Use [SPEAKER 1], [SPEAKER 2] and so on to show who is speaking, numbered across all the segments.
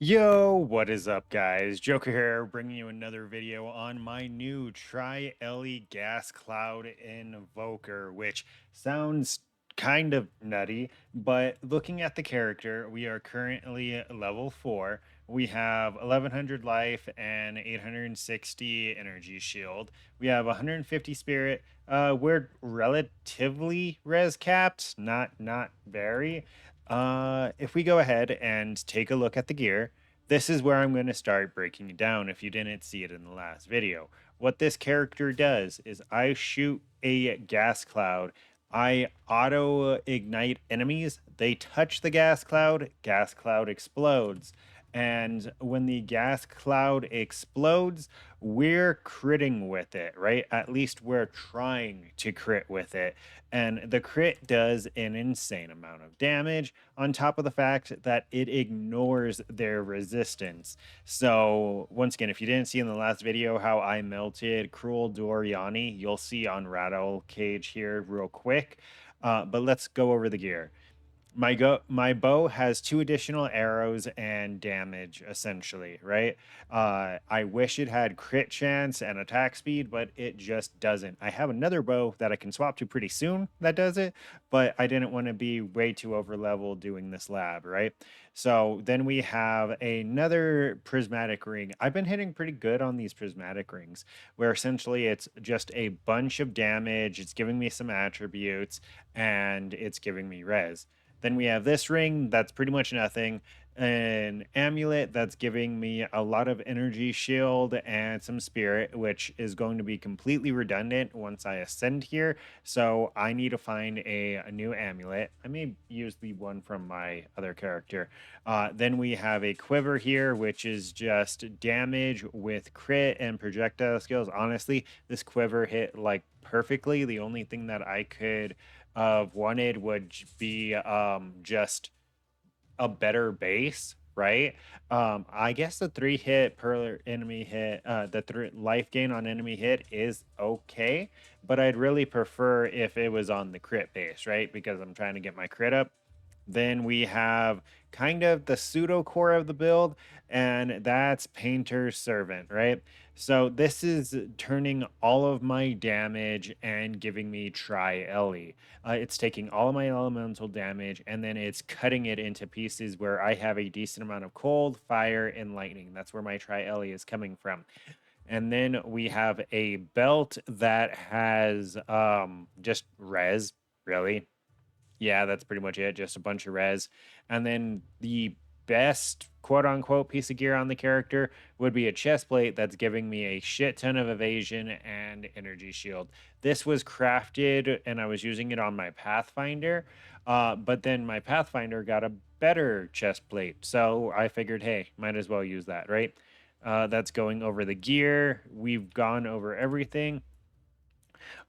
[SPEAKER 1] Yo, what is up, guys? Joker here, bringing you another video on my new Tri-Ellie Gas Cloud Invoker, which sounds kind of nutty, but looking at the character, we are currently at level 4. We have 1100 life and 860 energy shield. We have 150 spirit. We're relatively res capped, not very. If we go ahead and take a look at the gear, this is where I'm going to start breaking it down if you didn't see it in the last video. What this character does is I shoot a gas cloud. I auto ignite enemies. They touch the gas cloud explodes. And when the gas cloud explodes, we're critting with it, right? At least we're trying to crit with it. And the crit does an insane amount of damage on top of the fact that it ignores their resistance. So, once again, if you didn't see in the last video how I melted Cruel Doriani, you'll see on Rattle Cage here real quick. But let's go over the gear. My bow has 2 additional arrows and damage essentially, right? I wish it had crit chance and attack speed, but it just doesn't. I have another bow that I can swap to pretty soon that does it, but I didn't want to be way too over level doing this lab, right? So then we have another prismatic ring. I've been hitting pretty good on these prismatic rings, where essentially it's just a bunch of damage, it's giving me some attributes, and it's giving me res. Then we have this ring that's pretty much nothing. An amulet that's giving me a lot of energy shield and some spirit, which is going to be completely redundant once I ascend here. So I need to find a new amulet. I may use the one from my other character. Then we have a quiver here, which is just damage with crit and projectile skills. Honestly, this quiver hit like perfectly. The only thing that I could of wanted would be just a better base, right? I guess the 3 hit per enemy hit, the life gain on enemy hit is okay, but I'd really prefer if it was on the crit base, right? Because I'm trying to get my crit up. Then we have kind of the pseudo core of the build, and that's Painter's Servant, right? So this is turning all of my damage and giving me Tri-Ellie. It's taking all of my elemental damage and then it's cutting it into pieces where I have a decent amount of cold, fire, and lightning. That's where my Tri-Ellie is coming from. And then we have a belt that has just res, really. Yeah, that's pretty much it. Just a bunch of res. And then the best quote unquote piece of gear on the character would be a chest plate that's giving me a shit ton of evasion and energy shield. This was crafted and I was using it on my Pathfinder, but then my Pathfinder got a better chest plate. So I figured, hey, might as well use that, right? That's going over the gear. We've gone over everything.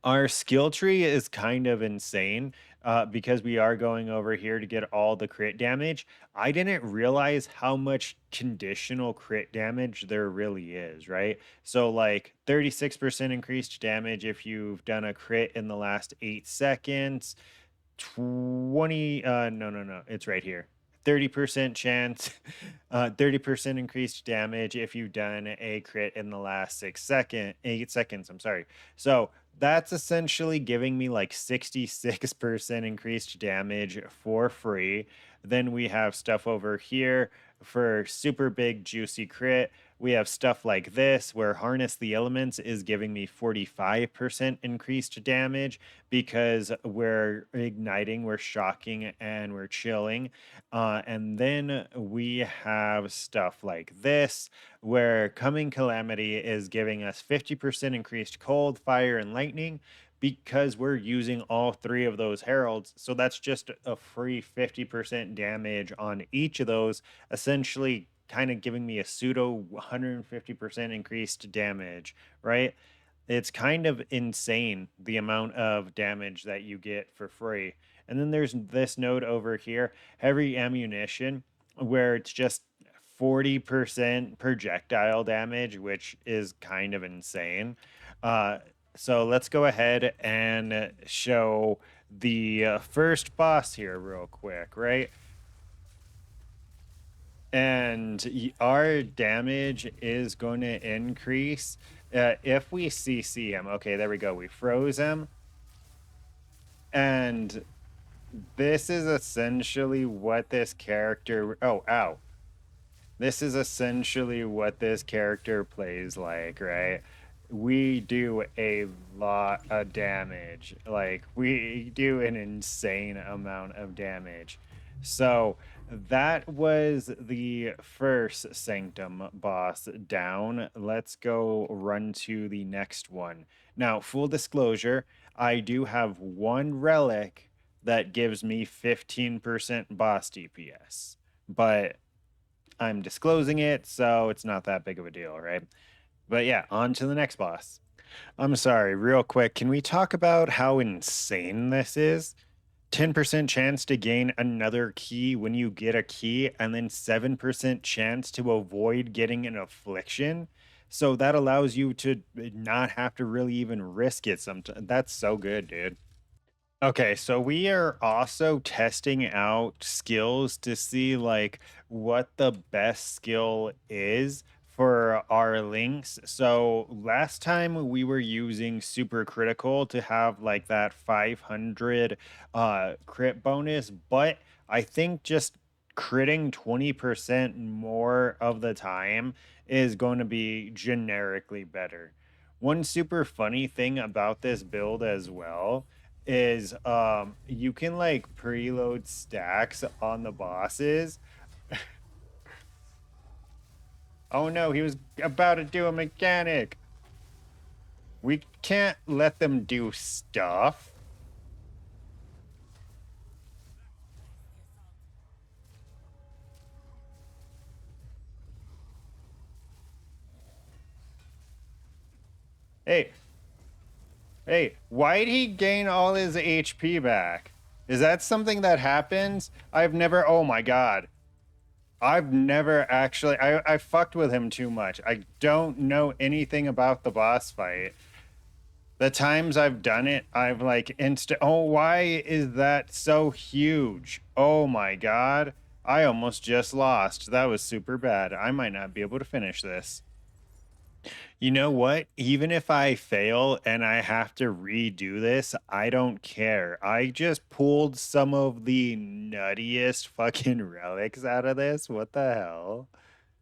[SPEAKER 1] Our skill tree is kind of insane because we are going over here to get all the crit damage. I didn't realize how much conditional crit damage there really is, right? So, like 36% increased damage if you've done a crit in the last 8 seconds. 20, no, it's right here. 30% chance, 30% increased damage if you've done a crit in the last 8 seconds. I'm sorry. So that's essentially giving me like 66% increased damage for free. Then we have stuff over here for super big juicy crit. We have stuff like this where Harness the Elements is giving me 45% increased damage because we're igniting, we're shocking, and we're chilling. And then we have stuff like this where Coming Calamity is giving us 50% increased cold, fire, and lightning because we're using all 3 of those heralds. So that's just a free 50% damage on each of those, essentially kind of giving me a pseudo 150% increased damage, right? It's kind of insane the amount of damage that you get for free. And then there's this node over here, heavy ammunition, where it's just 40% projectile damage, which is kind of insane. So let's go ahead and show the first boss here real quick, right? and our damage is going to increase if we CC him. Okay, there we go. We froze him, and this is essentially what this character. Oh, ow! This is essentially what this character plays like, right? We do a lot of damage. Like, we do an insane amount of damage. So, that was the first Sanctum boss down. Let's go run to the next one. Now, full disclosure, I do have one relic that gives me 15% boss DPS. But I'm disclosing it, so it's not that big of a deal, right? But yeah, on to the next boss. I'm sorry, real quick, can we talk about how insane this is? 10% chance to gain another key when you get a key, and then 7% chance to avoid getting an affliction. So that allows you to not have to really even risk it sometimes. That's so good, dude. Okay, so we are also testing out skills to see like what the best skill is for our links. So last time we were using super critical to have like that 500 crit bonus, but I think just critting 20% more of the time is going to be generically better. One super funny thing about this build as well is you can like preload stacks on the bosses. Oh no, he was about to do a mechanic. We can't let them do stuff. Hey, hey, why'd he gain all his HP back? Is that something that happens? I've never, oh my god. I've never actually, I fucked with him too much. I don't know anything about the boss fight. The times I've done it, I've like oh, why is that so huge? Oh my god. I almost just lost. That was super bad. I might not be able to finish this. You know what? Even if I fail and I have to redo this, I don't care. I just pulled some of the nuttiest fucking relics out of this. What the hell?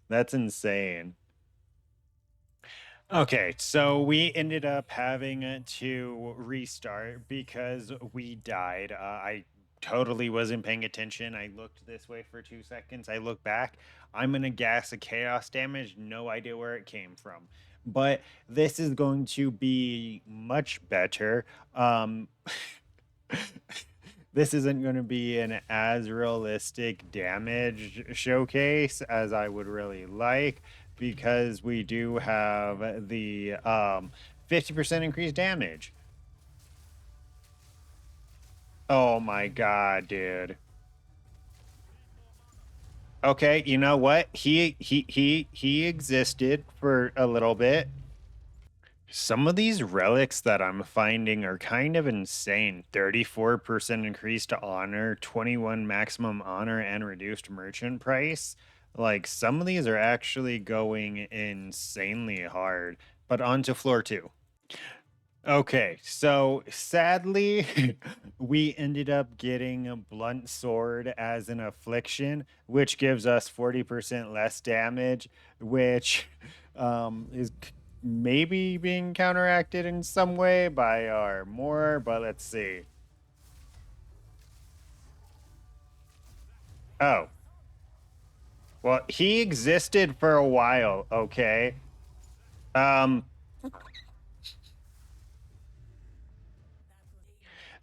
[SPEAKER 1] That's insane. Okay, so we ended up having to restart because we died. I totally wasn't paying attention. I looked this way for 2 seconds. I look back. I'm gonna gas a chaos damage. No idea where it came from. But this is going to be much better. This isn't going to be an as realistic damage showcase as I would really like because we do have the 50% increased damage. Oh my god, dude. Okay, you know what? He existed for a little bit. Some of these relics that I'm finding are kind of insane. 34% increase to honor, 21 maximum honor, and reduced merchant price. Like, some of these are actually going insanely hard. But on to floor two. Okay, so sadly, we ended up getting a blunt sword as an affliction, which gives us 40% less damage, which is maybe being counteracted in some way by our more, but let's see. Oh, well, he existed for a while, okay? Um,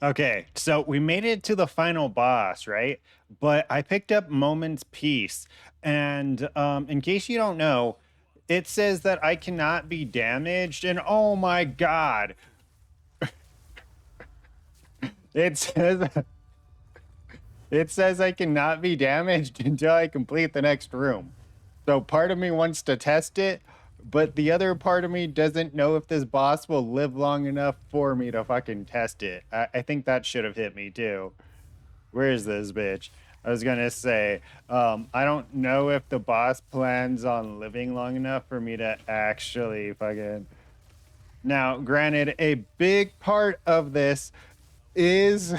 [SPEAKER 1] Okay, so we made it to the final boss, right? But I picked up Moment's Peace, and in case you don't know, it says that I cannot be damaged, and oh my god, it says it says I cannot be damaged until I complete the next room. So part of me wants to test it, but the other part of me doesn't know if this boss will live long enough for me to fucking test it. I think that should have hit me too. Where is this bitch? I was gonna say, I don't know if the boss plans on living long enough for me to actually fucking. Now, granted, a big part of this is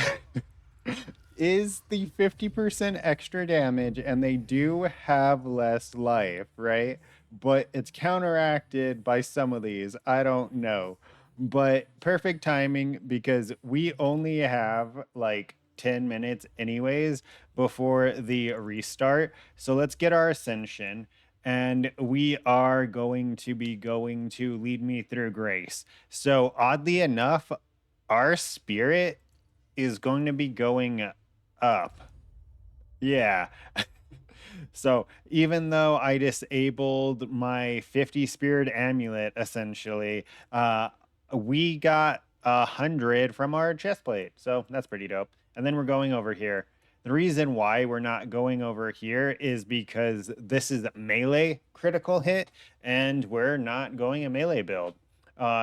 [SPEAKER 1] is the 50% extra damage, and they do have less life, right? But it's counteracted by some of these. I don't know. But perfect timing because we only have like 10 minutes anyways before the restart. So let's get our ascension. And we are going to be going to lead me through grace. So oddly enough, our spirit is going to be going up. Yeah. So even though I disabled my 50 spirit amulet, essentially, we got 100 from our chest plate. So that's pretty dope. And then we're going over here. The reason why we're not going over here is because this is melee critical hit, and we're not going a melee build.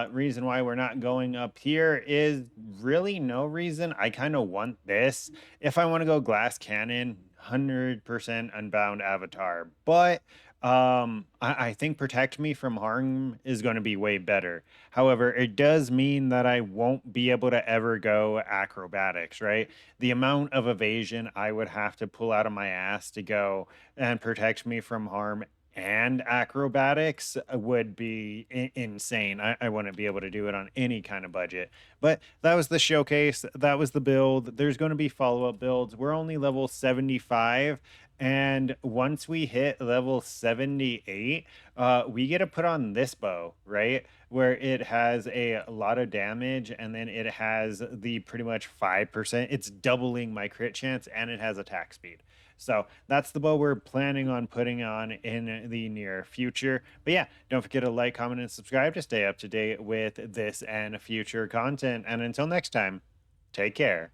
[SPEAKER 1] Reason why we're not going up here is really no reason. I kind of want this. If I want to go glass cannon, 100% unbound avatar. But I think protect me from harm is going to be way better. However, it does mean that I won't be able to ever go acrobatics, right? The amount of evasion I would have to pull out of my ass to go and protect me from harm and acrobatics would be insane. I wouldn't be able to do it on any kind of budget. But that was the showcase. That was the build. There's going to be follow up builds. We're only level 75. And once we hit level 78, we get to put on this bow, right? Where it has a lot of damage and then it has the pretty much 5%. It's doubling my crit chance and it has attack speed. So that's the bow we're planning on putting on in the near future. But yeah, don't forget to like, comment, and subscribe to stay up to date with this and future content. And until next time, take care.